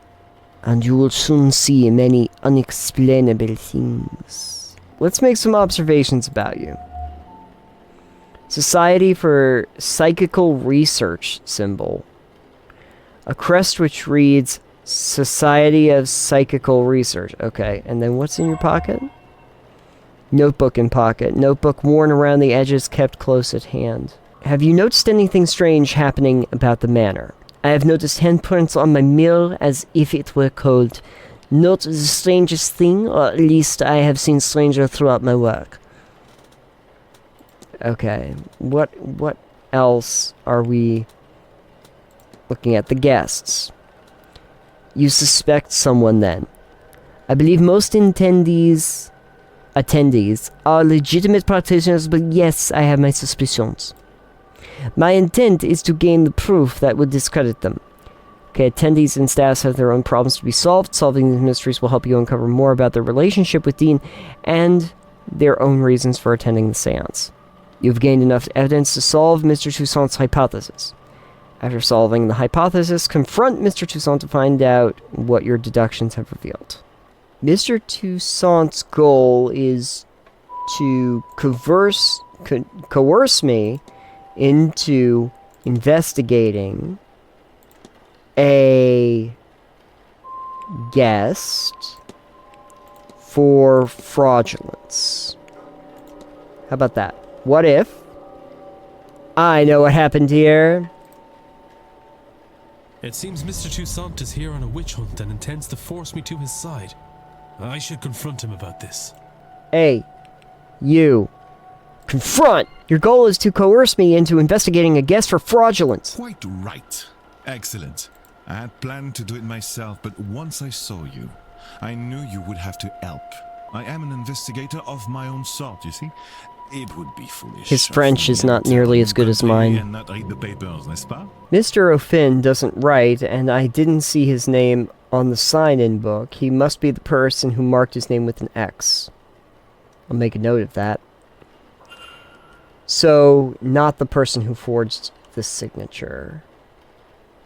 and you will soon see many unexplainable things. Let's make some observations about you. Society for Psychical Research symbol. A crest which reads Society of Psychical Research. Okay, and then what's in your pocket? Notebook in pocket. Notebook worn around the edges, kept close at hand. Have you noticed anything strange happening about the manor? I have noticed handprints on my mirror as if it were cold. Not the strangest thing, or at least I have seen stranger throughout my work. Okay, what else are we looking at? The guests. You suspect someone then. I believe most attendees are legitimate practitioners, but yes, I have my suspicions. My intent is to gain the proof that would discredit them. Okay, attendees and staff have their own problems to be solved. Solving these mysteries will help you uncover more about their relationship with Dean and their own reasons for attending the seance. You've gained enough evidence to solve Mr. Toussaint's hypothesis. After solving the hypothesis, confront Mr. Toussaint to find out what your deductions have revealed. Mr. Toussaint's goal is to coerce me into investigating a guest for fraudulence. How about that? What if I know what happened here? It seems Mr. Toussaint is here on a witch hunt and intends to force me to his side. I should confront him about this. Hey, you. Confront! Your goal is to coerce me into investigating a guest for fraudulence. Quite right. Excellent. I had planned to do it myself, but once I saw you, I knew you would have to help. I am an investigator of my own sort, you see. It would be foolish. His French is not nearly as good as mine. And not read the papers, n'est-ce pas? Mr. O'Finn doesn't write, and I didn't see his name on the sign-in book. He must be the person who marked his name with an X. I'll make a note of that. So, not the person who forged the signature.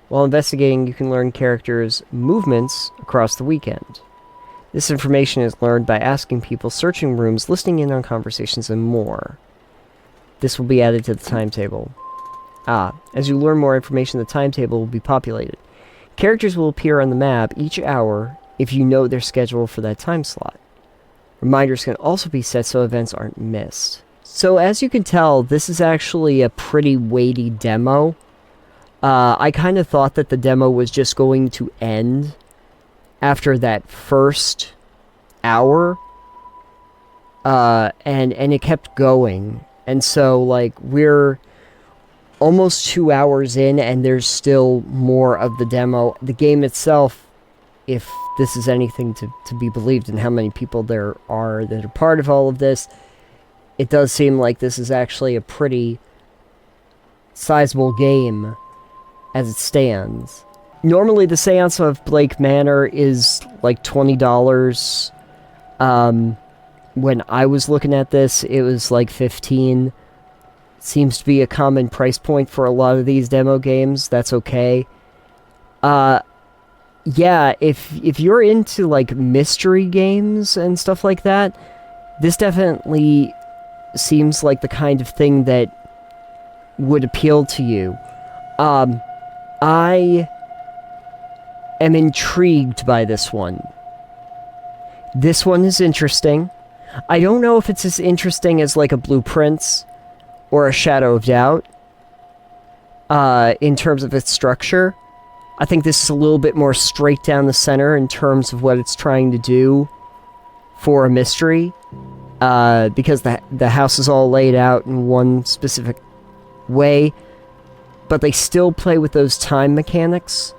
While investigating, you can learn characters' movements across the weekend. This information is learned by asking people, searching rooms, listening in on conversations, and more. This will be added to the timetable. As you learn more information, the timetable will be populated. Characters will appear on the map each hour if you know their schedule for that time slot. Reminders can also be set so events aren't missed. So as you can tell, this is actually a pretty weighty demo. I kind of thought that the demo was just going to end after that first hour. And it kept going. And so, like, we're almost 2 hours in, and there's still more of the demo. The game itself, if this is anything to be believed, and how many people there are that are part of all of this, it does seem like this is actually a pretty sizable game as it stands. Normally, the Seance of Blake Manor is like $20. When I was looking at this, it was like $15. Seems to be a common price point for a lot of these demo games. That's okay. Yeah, if you're into like mystery games and stuff like that, this definitely seems like the kind of thing that would appeal to you. I am intrigued by this one. This one is interesting. I don't know if it's as interesting as like a Blueprints or a Shadow of Doubt in terms of its structure. I think this is a little bit more straight down the center in terms of what it's trying to do for a mystery, because the house is all laid out in one specific way, but they still play with those time mechanics,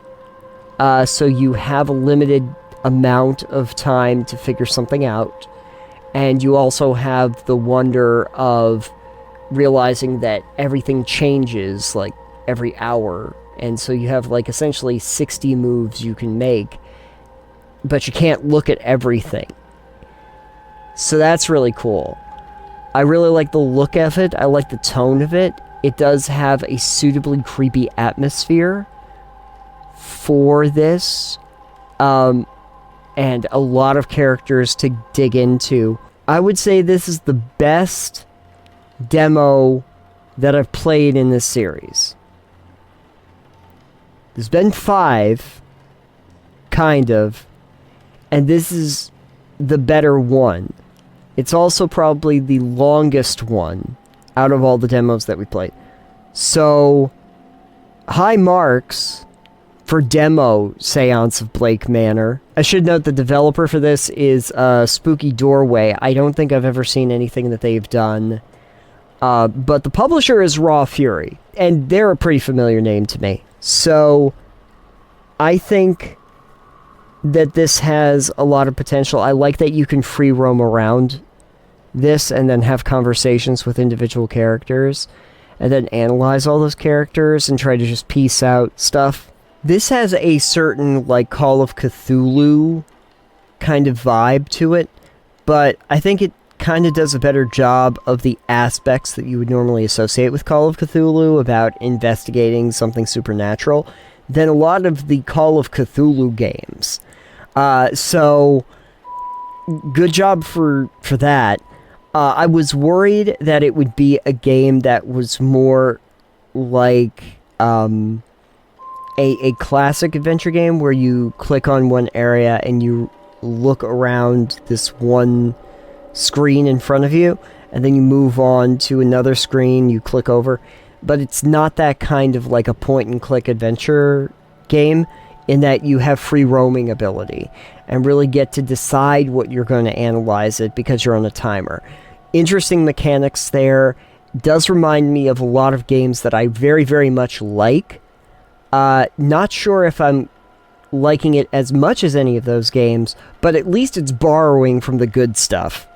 so you have a limited amount of time to figure something out, and you also have the wonder of realizing that everything changes, like, every hour. And so you have, like, essentially 60 moves you can make, but you can't look at everything. So that's really cool. I really like the look of it. I like the tone of it. It does have a suitably creepy atmosphere for this. And a lot of characters to dig into. I would say this is the best demo that I've played in this series. There's been 5, kind of, and this is the better one. It's also probably the longest one out of all the demos that we played. So, high marks for demo Seance of Blake Manor. I should note the developer for this is Spooky Doorway. I don't think I've ever seen anything that they've done. But the publisher is Raw Fury, and they're a pretty familiar name to me. So, I think that this has a lot of potential. I like that you can free roam around this and then have conversations with individual characters, and then analyze all those characters and try to just piece out stuff. This has a certain, like, Call of Cthulhu kind of vibe to it, but I think it kind of does a better job of the aspects that you would normally associate with Call of Cthulhu about investigating something supernatural than a lot of the Call of Cthulhu games. So, good job for that. I was worried that it would be a game that was more like a classic adventure game where you click on one area and you look around this one screen in front of you, and then you move on to another screen, you click over. But it's not that kind of like a point-and-click adventure game, in that you have free roaming ability and really get to decide what you're going to analyze it because you're on a timer. Interesting mechanics there. Does remind me of a lot of games that I very, very much like. Not sure if I'm liking it as much as any of those games, but at least it's borrowing from the good stuff.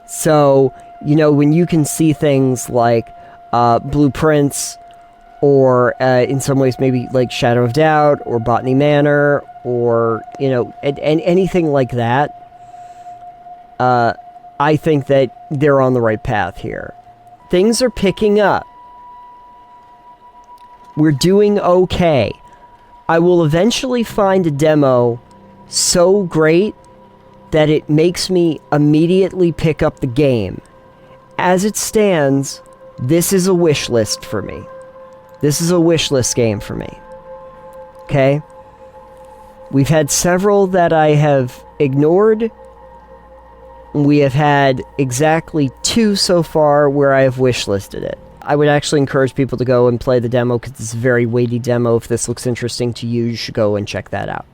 So, you know, when you can see things like Blueprints, or in some ways maybe like Shadow of Doubt, or Botany Manor, or, you know, and anything like that, I think that they're on the right path here. Things are picking up. We're doing okay. I will eventually find a demo so great that it makes me immediately pick up the game. As it stands, this is a wish list for me. This is a wish list game for me. Okay? We've had several that I have ignored. We have had exactly 2 so far where I have wish listed it. I would actually encourage people to go and play the demo because it's a very weighty demo. If this looks interesting to you, you should go and check that out.